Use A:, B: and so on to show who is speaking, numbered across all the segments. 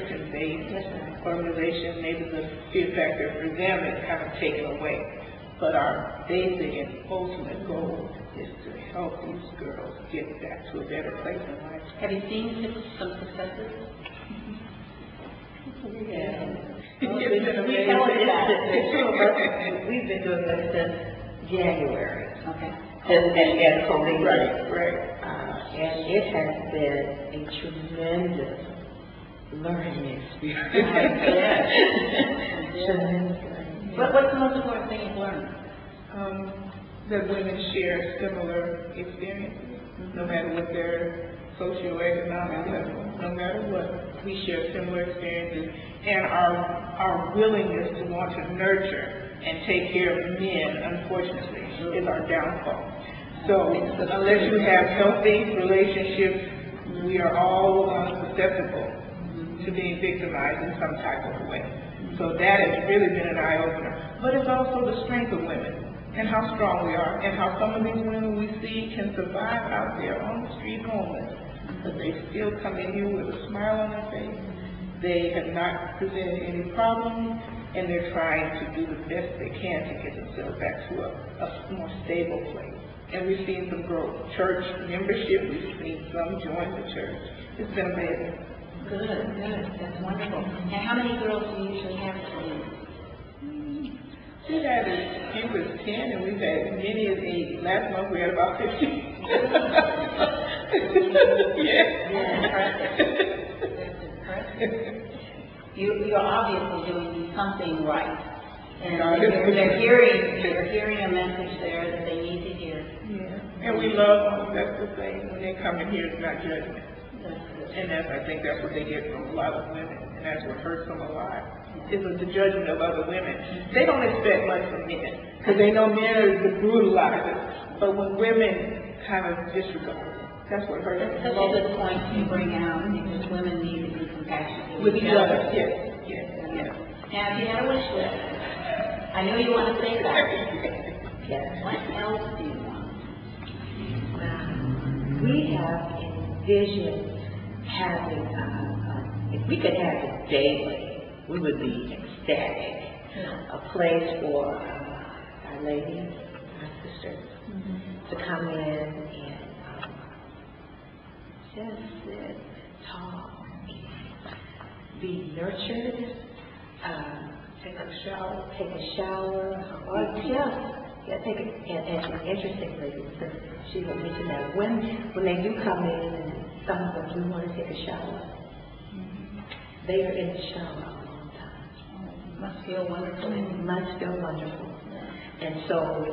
A: Christian-based organization, maybe the fear factor for them is kind of taken away. But our basic and ultimate goal is to help these girls get back to a better place in life.
B: Have you seen some successes?
C: We've been doing this since January.
B: Okay.
C: And COVID.
A: Right.
C: And it has been a tremendous learning experience. Tremendous.
B: What's the most important thing you've learned?
A: That women share similar experiences, no matter what their socioeconomic level, no matter what, we share similar experiences, and our willingness to want to nurture and take care of men, unfortunately, is our downfall. So unless you have healthy relationships, we are all susceptible to being victimized in some type of way. So that has really been an eye-opener. But it's also the strength of women and how strong we are and how some of these women we see can survive out there on the street homeless, but they still come in here with a smile on their face. They have not presented any problems, and they're trying to do the best they can to get themselves back to a more stable place. And we've seen some growth. Church membership, we've seen some join the church. It's been amazing.
B: Good. That's wonderful. Now, how many girls do you usually have at you?
A: We've had as few as 10, and we've had as many as 8. Last month we had about 50.
B: You're obviously doing something right. And they're hearing a message there that they need to hear.
A: Yeah. And we love them. That's the thing. When they come in here, it's not judgment. And I think that's what they get from a lot of women. And that's what hurts them a lot. Is the judgment of other women. They don't expect much from men. Because they know men are the brutalizers. But when women kind of disregard it, that's what hurts them.
B: That's such a good point you bring out, because women need to be compassionate
A: with each other. Yes.
B: Now, if you had a wish list, I know you want to say that.
C: Yes.
B: What else do you want?
C: We have envisioned having, if we could have it daily, we would be ecstatic. A place for our ladies, our sisters, to come in and just sit, talk, be nurtured, take a shower, or just take it. And interestingly, Sheila mentioned that when they do come in, and some of them do want to take a shower, they are in the shower a long time.
B: Must feel wonderful.
C: And so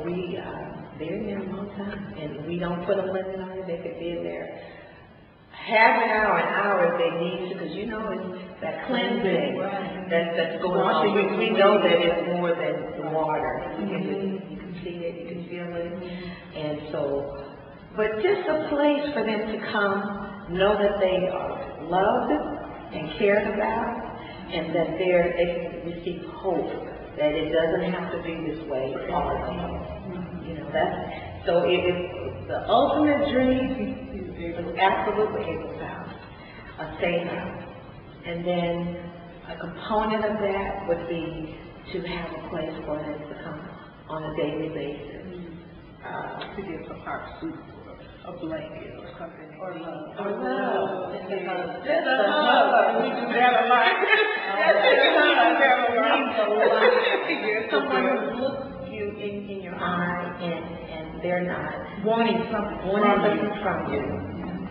C: they're in there a long time, and we don't put a limit on it. They could be in there half an hour if they need to, because it's that cleansing that's going on. We know that it's more than the water. You can see it, you can feel it. And so, but just a place for them to come, know that they are loved and cared about, and that they can receive hope, that it doesn't have to be this way all the time. So the ultimate dream is absolutely a safe house. And then a component of that would be to have a place for them to come on a daily basis.
A: To get some hot soup or a blanket or something. Or love.
B: Just a hug.
A: We do that a lot.
C: Someone who looks you in your eye and they're not wanting something from you,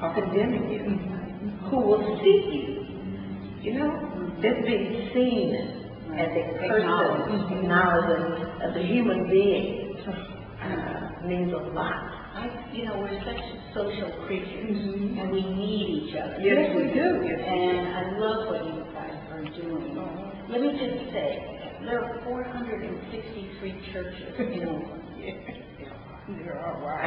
C: or condemning you, who will see you, just being seen as a person, acknowledged as a human being, means a lot.
B: We're such social creatures, and we need each other.
C: Yes, we do.
B: And I love what you guys are doing. Let me just say, there are 463 churches in Oakland.
C: I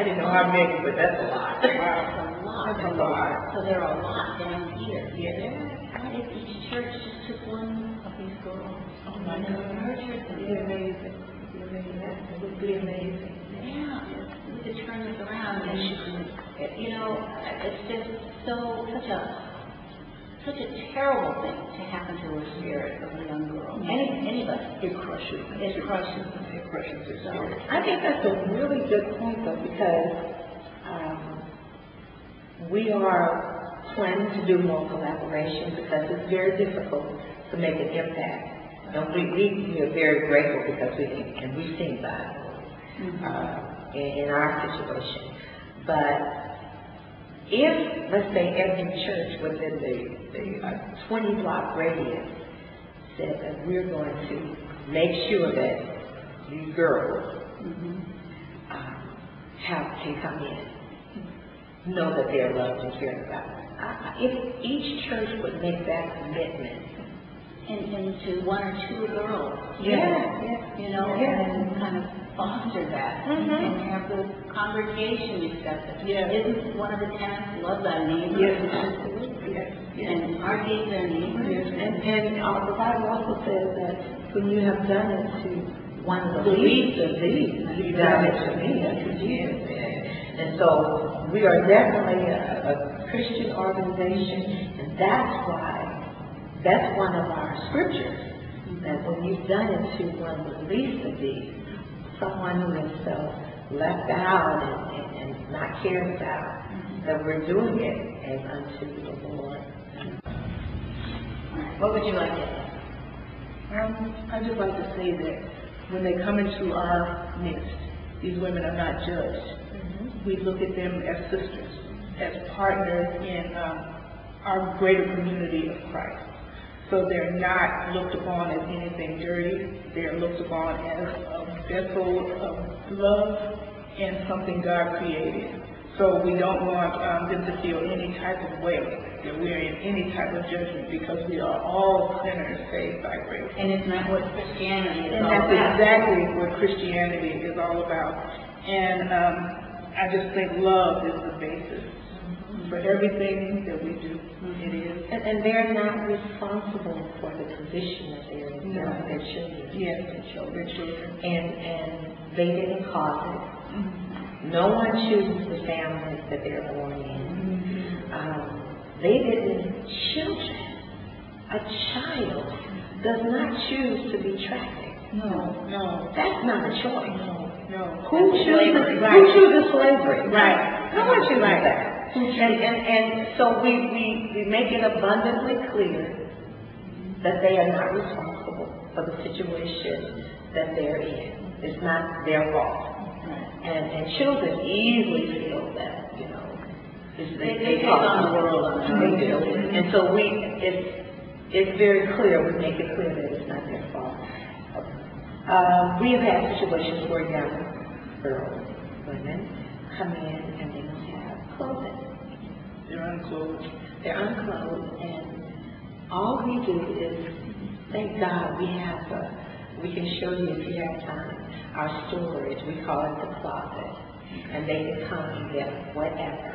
C: didn't know how many, but that's a lot.
B: That's a lot. So there are a lot down here. What if each church just took one of these girls? And nurtured them?
C: It would be amazing.
B: Yeah, we could turn this around, and it's just such a such a terrible thing to happen to a spirit of a young girl. Anybody.
A: It crushes.
B: It crushes.
A: It crushes their
B: So,
A: spirit.
C: I think that's a really good point, though, because we are planning to do more collaboration because it's very difficult to make an impact. And we are very grateful because we've seen that in our situation. But if, let's say, every church within the 20-block radius said that we're going to make sure that these girls can come in, know that they're loved and cared about. If each church would make that commitment,
B: and to one or two girls,
C: and
B: kind of foster that, and have the congregation accept it. Isn't one of the tenets love thy neighbor? And are they their neighbors?
C: And the Bible also says that when you have done it to one of the least of these, you've done it to me. That's what Jesus said. And so we are definitely a Christian organization, and that's one of our scriptures, that when you've done it to one of the least of these, someone who is so left out and not cared about, that we're doing it as unto the Lord.
B: What would you like to add?
A: I'd just like to say that when they come into our midst, these women are not judged. We look at them as sisters, as partners in our greater community of Christ. So they're not looked upon as anything dirty. They're looked upon as a vessel of love and something God created. So we don't want them to feel any type of way that we're in any type of judgment, because we are all sinners saved by grace.
B: And isn't that what Christianity is all
A: And that's
B: about?
A: exactly what Christianity is all about. And I just think love is the basis for everything that we do. It is.
C: And they're not responsible for the position that they're in.
A: No.
C: Their children.
A: Yes,
C: their children.
A: their children.
C: And they didn't cause it. No one chooses the family that they're born in. They didn't. Children. A child does not choose to be trafficked.
A: No.
C: That's not a choice.
A: No.
C: Who chooses slavery? Right. No one chooses that. And so we make it abundantly clear that they are not responsible for the situation that they're in. It's not their fault. And children easily feel that, they take on the world on they do. And so it's very clear, we make it clear that it's not their fault. We have had situations where young girls, women, come in and they don't have clothing.
A: They're unclothed.
C: And all we do is, thank God, we can show you if you have time, our storage, we call it the closet. And they can come and get whatever.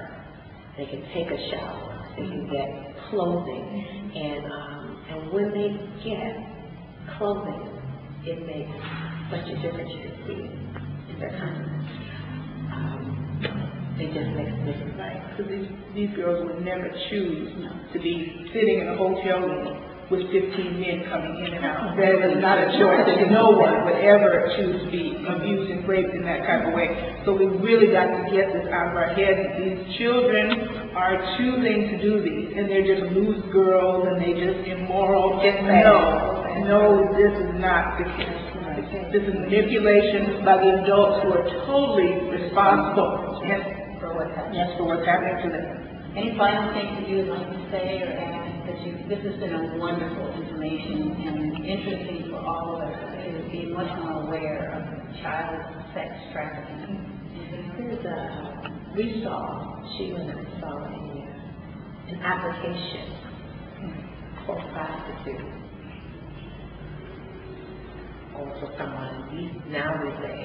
C: They can take a shower, they can get clothing. And when they get clothing, it makes such a difference you can see in their countenance. It just makes a difference.
A: Right. Because these girls would never choose to be sitting in a hotel room with 15 men coming in and out. That is not a choice. No one would ever choose to be abused and raped in that type of way. So we really got to get this out of our heads. These children are choosing to do these, and they're just loose girls, and they just immoral. No, this is not the case. This is manipulation by the adults who are totally responsible for what's happening to them.
B: Any final things that you would like to say or add? This has been a wonderful information and interesting for all of us to be much more aware of child sex trafficking.
C: We saw, Sheila and I saw an application for prostitute or for someone, now we say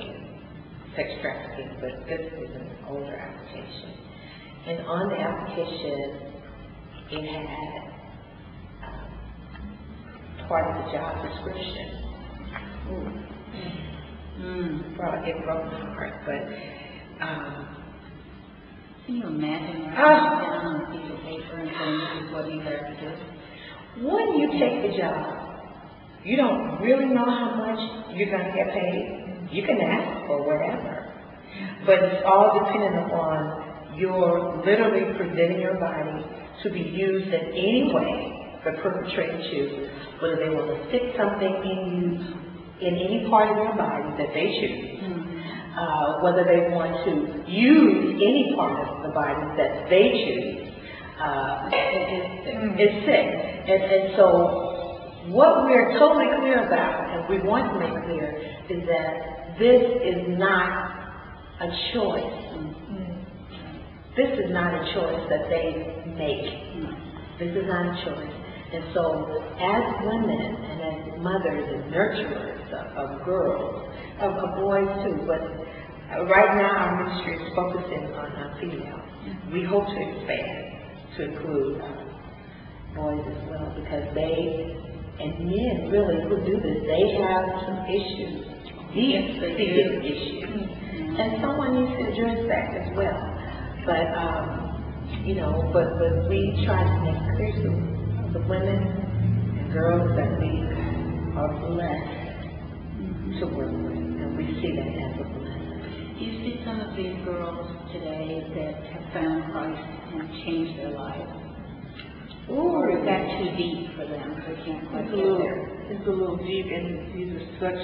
C: sex trafficking, but this was an older application. And on the application, it had part of the job description. It broke my heart, but
B: can you imagine writing down on a piece of paper and saying this is what you have to do?
C: when you take the job, you don't really know how much you're going to get paid. You can ask for whatever, but it's all dependent upon your literally presenting your body to be used in any way the perpetrator chooses, whether they want to stick something in you in any part of your body that they choose, whether they want to use any part of the body that they choose. It's sick. And so what we're totally clear about, and we want to make clear, is that this is not a choice. This is not a choice that they make. This is not a choice. And so as women and as mothers and nurturers of girls, of boys too, but right now our ministry is focusing on females. We hope to expand to include boys as well, because they, and men really who do this, they have some issues, deep issues. And someone needs to address that as well. But, but we try to make clear to the women and girls that we are blessed to work with, and we see that as a blessing.
B: You see some of these girls today that have found Christ and changed their lives. Or is that too deep for them? They can't quite get there.
A: It's a little deep, and these are such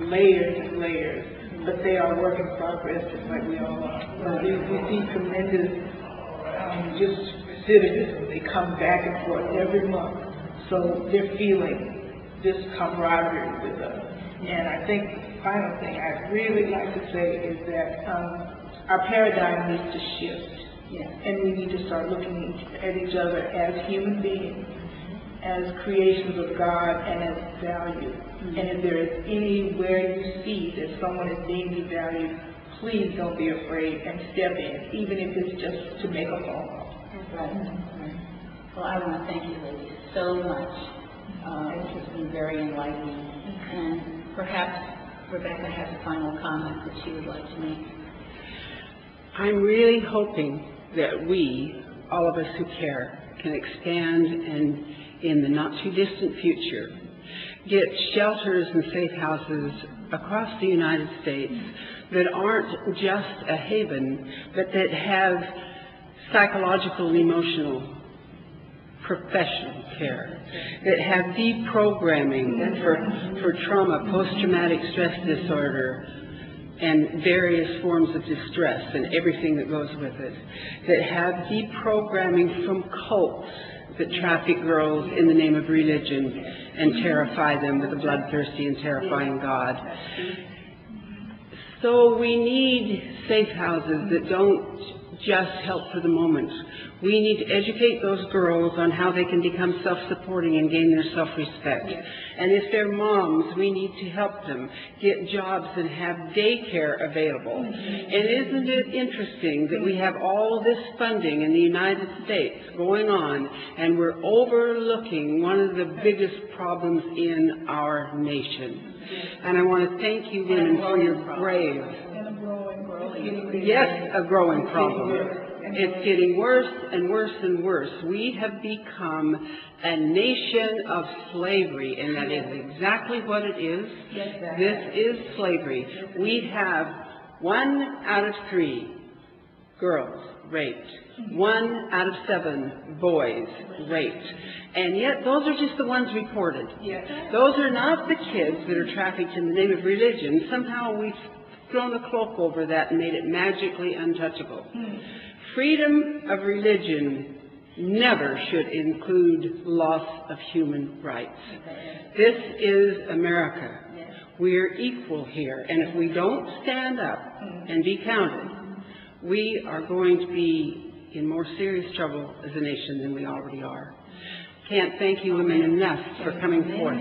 A: layers and layers. But they are work in progress, just like we all are. We see tremendous just recidivism. They come back and forth every month. So they're feeling this camaraderie with us. And I think the final thing I'd really like to say is that our paradigm needs to shift.
B: Yeah. And
A: we need to start looking at each other as human beings, as creations of God, and as value. And if there is anywhere you see that someone is being devalued, please don't be afraid and step in, even if it's just to make a phone call.
B: Right. Well, I want to thank you ladies so much. This has been very enlightening. And perhaps Rebecca has a final comment that she would like to make.
D: I'm really hoping that we, all of us who care, can expand and in the not too distant future get shelters and safe houses across the United States that aren't just a haven, but that have psychological and emotional professional care, that have deprogramming for trauma, post-traumatic stress disorder, and various forms of distress and everything that goes with it, that have deprogramming from cults that traffic girls in the name of religion and terrify them with a bloodthirsty and terrifying God. So we need safe houses that don't just help for the moment. We need to educate those girls on how they can become self-supporting and gain their self-respect. And if they're moms, we need to help them get jobs and have daycare available. And isn't it interesting that we have all this funding in the United States going on, and we're overlooking one of the biggest problems in our nation? And I want to thank you women for your brave. Yes, a growing problem. It's getting worse and worse and worse. We have become a nation of slavery, and that is exactly what it is. This is slavery. We have 1 out of 3 girls raped, 1 out of 7 boys raped. And yet those are just the ones reported. Those are not the kids that are trafficked in the name of religion. Somehow we've thrown a cloak over that and made it magically untouchable. Freedom of religion never should include loss of human rights. This is America. We're equal here, and if we don't stand up and be counted, we are going to be in more serious trouble as a nation than we already are. Can't thank you women enough for coming forth.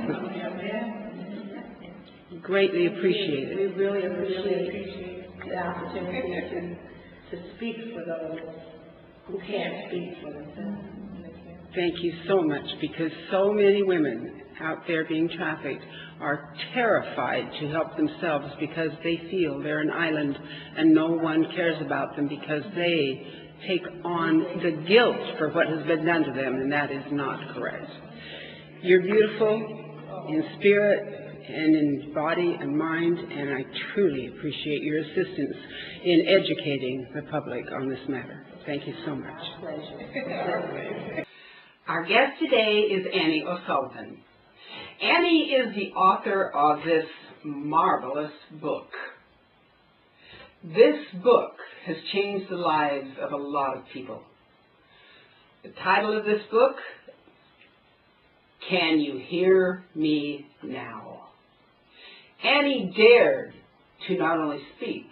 D: Greatly appreciate it.
C: We really appreciate the opportunity to speak for those who can't speak for themselves.
D: Thank you so much, because so many women out there being trafficked are terrified to help themselves because they feel they're an island and no one cares about them, because they take on the guilt for what has been done to them, and that is not correct. You're beautiful in spirit and in body and mind, and I truly appreciate your assistance in educating the public on this matter. Thank you so much. Our guest today is Annie O'Sullivan. Annie is the author of this marvelous book. This book has changed the lives of a lot of people. The title of this book, Can You Hear Me Now? Annie dared to not only speak,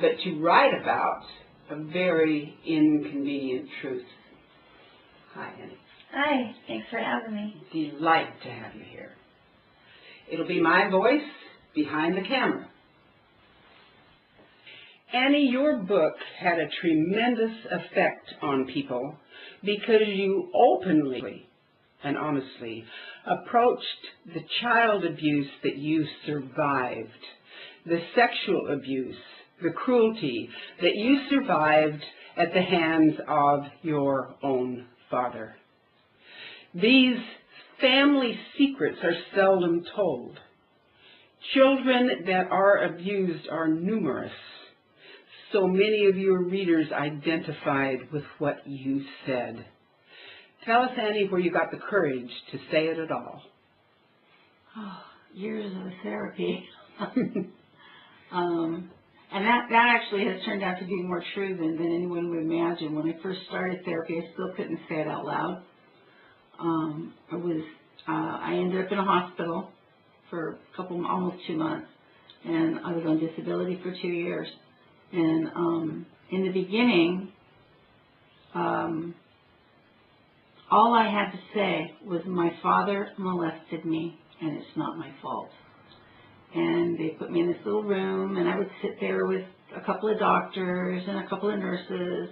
D: but to write about a very inconvenient truth. Hi, Annie.
E: Hi, thanks for having me.
D: Delighted to have you here. It'll be my voice behind the camera. Annie, your book had a tremendous effect on people because you openly and honestly approached the child abuse that you survived, the sexual abuse, the cruelty that you survived at the hands of your own father. These family secrets are seldom told. Children that are abused are numerous. So many of your readers identified with what you said. Tell us, Annie, where you got the courage to say it at all.
B: Oh, years of therapy. And that actually has turned out to be more true than anyone would imagine. When I first started therapy, I still couldn't say it out loud. I ended up in a hospital for almost 2 months, and I was on disability for 2 years. And in the beginning, all I had to say was my father molested me, and it's not my fault. And they put me in this little room, and I would sit there with a couple of doctors and a couple of nurses.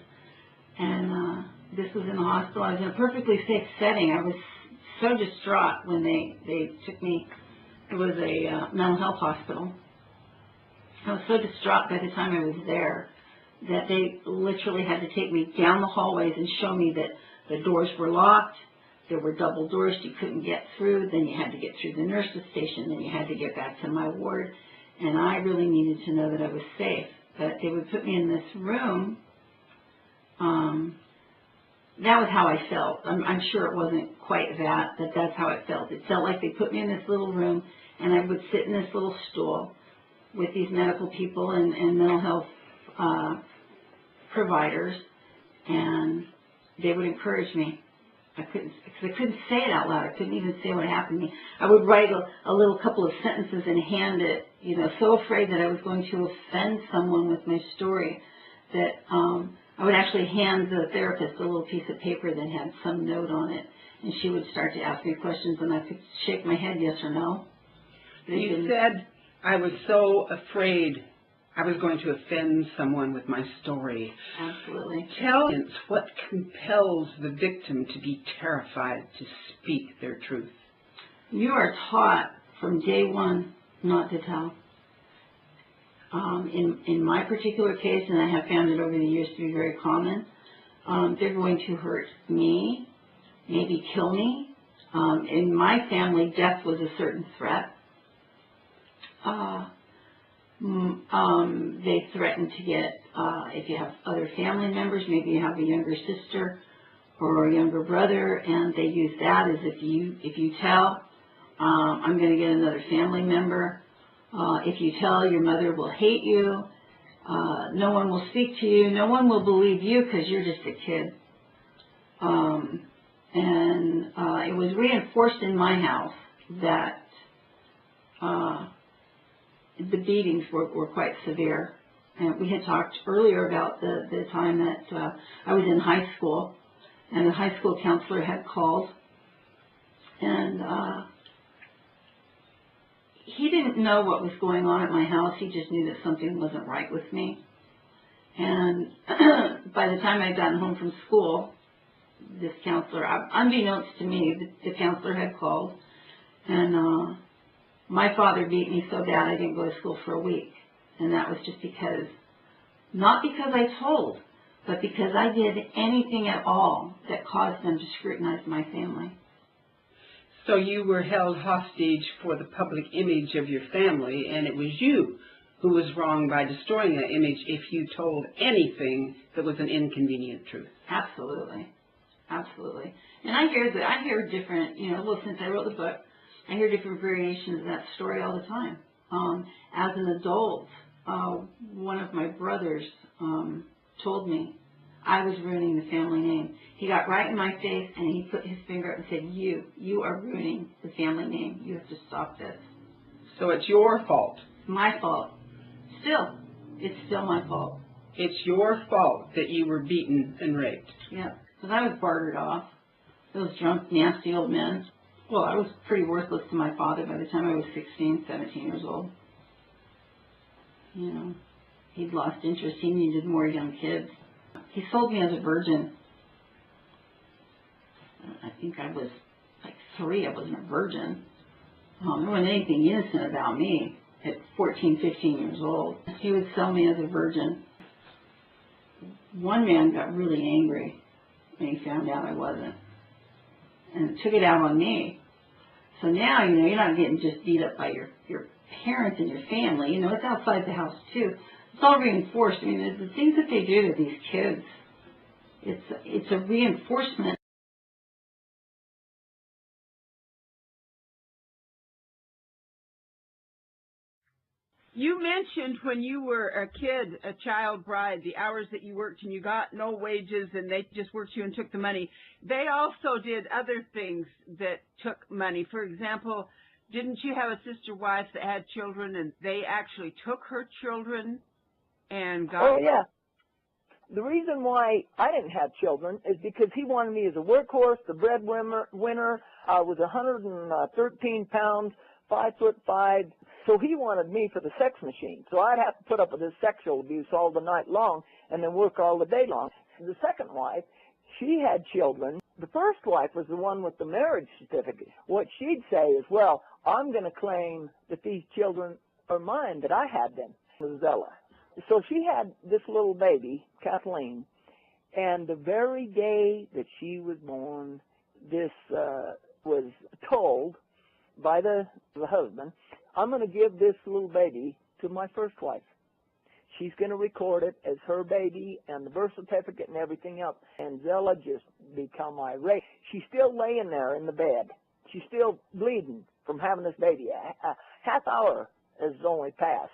B: And this was in the hospital. I was in a perfectly safe setting. I was so distraught when they took me. It was a mental health hospital. I was so distraught by the time I was there that they literally had to take me down the hallways and show me that the doors were locked. There were double doors you couldn't get through. Then you had to get through the nurse's station. Then you had to get back to my ward. And I really needed to know that I was safe. But they would put me in this room. That was how I felt. I'm sure it wasn't quite that, but that's how it felt. It felt like they put me in this little room, and I would sit in this little stool with these medical people and mental health providers, and they would encourage me. I couldn't say it out loud. I couldn't even say what happened to me. I would write a little couple of sentences and hand it, so afraid that I was going to offend someone with my story that I would actually hand the therapist a little piece of paper that had some note on it, and she would start to ask me questions, and I could shake my head yes or no.
D: You said, I was so afraid I was going to offend someone with my story.
B: Absolutely.
D: Tell us what compels the victim to be terrified to speak their truth.
B: You are taught from day one not to tell. In my particular case, and I have found it over the years to be very common, they're going to hurt me, maybe kill me. In my family, death was a certain threat. They threaten to get, if you have other family members, maybe you have a younger sister or a younger brother, and they use that as if you tell, I'm going to get another family member. If you tell, your mother will hate you. No one will speak to you. No one will believe you because you're just a kid. It was reinforced in my house that the beatings were quite severe. And we had talked earlier about the time that I was in high school, and the high school counselor had called, and he didn't know what was going on at my house. He just knew that something wasn't right with me. And by the time I'd gotten home from school, this counselor, unbeknownst to me, the counselor had called, and my father beat me so bad I didn't go to school for a week. And that was just because, not because I told, but because I did anything at all that caused them to scrutinize my family.
D: So you were held hostage for the public image of your family, and it was you who was wrong by destroying that image if you told anything that was an inconvenient truth.
B: Absolutely. Absolutely. And I hear different, well, since I wrote the book, I hear different variations of that story all the time. As an adult, one of my brothers told me I was ruining the family name. He got right in my face and he put his finger up and said, you are ruining the family name. You have to stop this.
D: So it's your fault.
B: My fault. Still, it's still my fault.
D: It's your fault that you were beaten and raped.
B: Yeah, because I was bartered off. Those drunk, nasty old men. Well, I was pretty worthless to my father by the time I was 16, 17 years old. He'd lost interest. He needed more young kids. He sold me as a virgin. I think I was like 3. I wasn't a virgin. There wasn't anything innocent about me at 14, 15 years old. He would sell me as a virgin. One man got really angry when he found out I wasn't, and took it out on me. So now, you're not getting just beat up by your parents and your family. It's outside the house too. It's all reinforced. The things that they do to these kids, it's a reinforcement.
D: You mentioned when you were a kid, a child bride, the hours that you worked and you got no wages and they just worked you and took the money. They also did other things that took money. For example, didn't you have a sister wife that had children and they actually took her children and got...
F: Oh, yeah. The reason why I didn't have children is because he wanted me as a workhorse, the breadwinner. I was 113 pounds, 5'5". So he wanted me for the sex machine. So I'd have to put up with his sexual abuse all the night long and then work all the day long. The second wife, she had children. The first wife was the one with the marriage certificate. What she'd say is, well, I'm going to claim that these children are mine, that I had them, Zella. So she had this little baby, Kathleen, and the very day that she was born, this was told by the husband, I'm going to give this little baby to my first wife. She's going to record it as her baby and the birth certificate and everything else. And Zella just become irate. She's still laying there in the bed. She's still bleeding from having this baby. A half hour has only passed.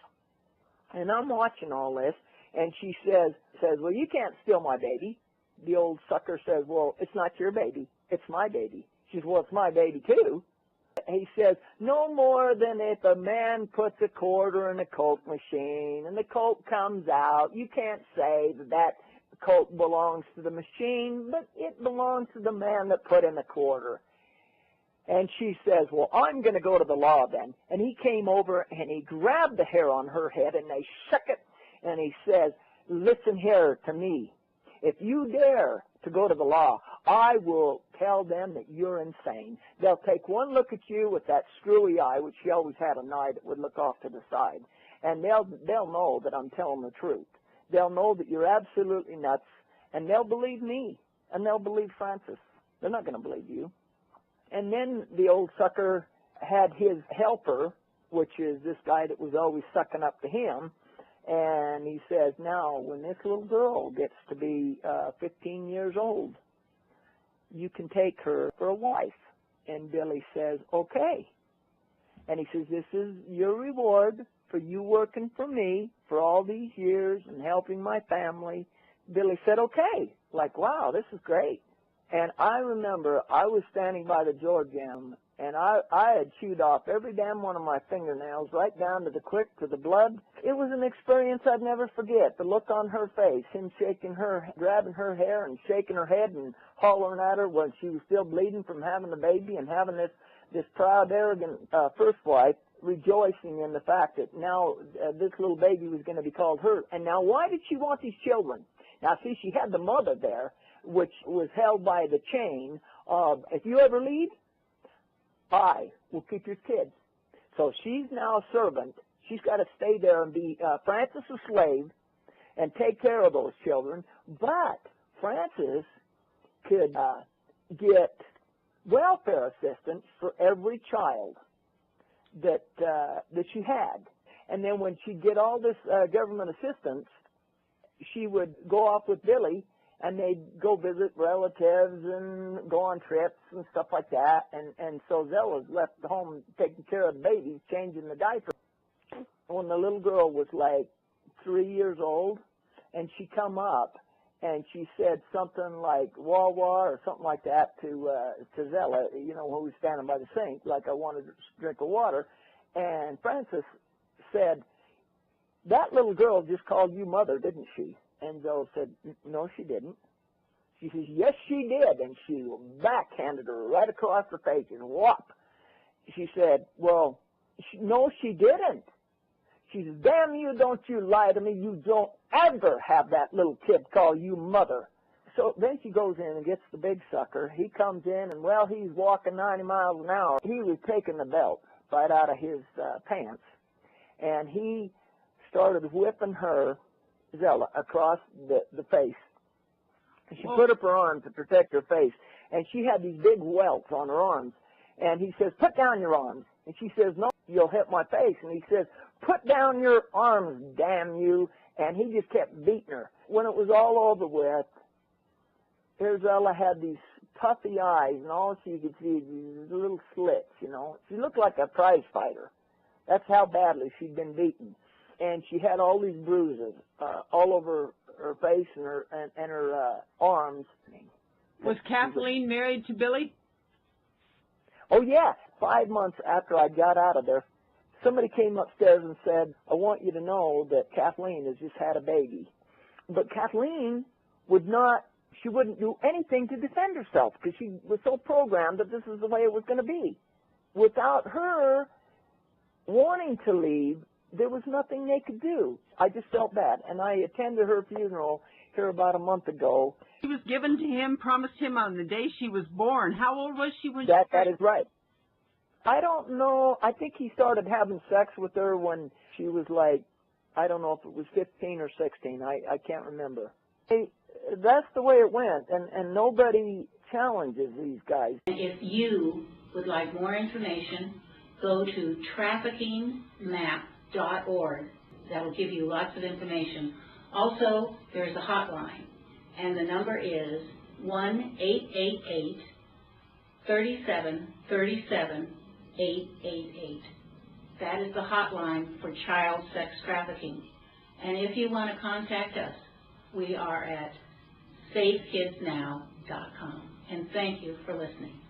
F: And I'm watching all this, and she says, well, you can't steal my baby. The old sucker says, well, it's not your baby. It's my baby. She says, well, it's my baby too. He says, no more than if a man puts a quarter in a Coke machine and the Coke comes out, you can't say that Coke belongs to the machine, but it belongs to the man that put in the quarter. And she says, well, I'm going to go to the law then. And he came over and he grabbed the hair on her head and they shook it. And he says, listen here to me. If you dare to go to the law, I will tell them that you're insane. They'll take one look at you with that screwy eye, which she always had an eye that would look off to the side, and they'll know that I'm telling the truth. They'll know that you're absolutely nuts, and they'll believe me, and they'll believe Francis. They're not going to believe you. And then the old sucker had his helper, which is this guy that was always sucking up to him, and he says, now, when this little girl gets to be 15 years old, you can take her for a wife. And Billy says, okay. And he says, this is your reward for you working for me for all these years and helping my family. Billy said, okay. Like, wow, this is great. And I remember I was standing by the door jam, and I had chewed off every damn one of my fingernails, right down to the quick, to the blood. It was an experience I'd never forget. The look on her face, him shaking her, grabbing her hair and shaking her head and hollering at her when she was still bleeding from having the baby, and having this proud, arrogant first wife rejoicing in the fact that now this little baby was going to be called hers. And now why did she want these children? Now, see, she had the mother there, which was held by the chain of, if you ever leave, I will keep your kids. So she's now a servant. She's got to stay there and be Francis' slave and take care of those children. But Francis could get welfare assistance for every child that she had. And then when she'd get all this government assistance, she would go off with Billy, and they'd go visit relatives and go on trips and stuff like that. And so Zella's left home taking care of the babies, changing the diaper. When the little girl was like 3 years old, and she come up, and she said something like "wah wah" or something like that to Zella, you know, who was standing by the sink, like I wanted a drink of water. And Francis said, "That little girl just called you mother, didn't she?" And Zella said, "No, she didn't." She says, "Yes, she did." And she backhanded her right across the face and whop. She said, "Well, no, she didn't." She says, "Damn you, don't you lie to me. You don't ever have that little kid call you mother." So then she goes in and gets the big sucker. He comes in, and, well, he's walking 90 miles an hour. He was taking the belt right out of his pants, and he started whipping her, Zella, across the face. And she put up her arm to protect her face, and she had these big welts on her arms. And he says, "Put down your arms." And she says, "No, you'll hit my face." And he says, "Put down your arms, damn you." And he just kept beating her. When it was all over with, Zella had these puffy eyes, and all she could see was these little slits, you know. She looked like a prize fighter. That's how badly she'd been beaten. And she had all these bruises all over her face and her arms.
D: Was Kathleen married to Billy?
F: Oh, yeah. 5 months after I got out of there, somebody came upstairs and said, "I want you to know that Kathleen has just had a baby." But Kathleen she wouldn't do anything to defend herself because she was so programmed that this is the way it was going to be. Without her wanting to leave, there was nothing they could do. I just felt bad. And I attended her funeral here about a month ago.
D: She was given to him, promised him on the day she was born. How old was she when
F: That is right. I don't know. I think he started having sex with her when she was like, I don't know if it was 15 or 16. I can't remember. That's the way it went, and nobody challenges these guys.
B: If you would like more information, go to traffickingmap.org. That'll give you lots of information. Also, there's a hotline, and the number is 1-888-3737-888. That is the hotline for child sex trafficking. And if you want to contact us, we are at safekidsnow.com. And thank you for listening.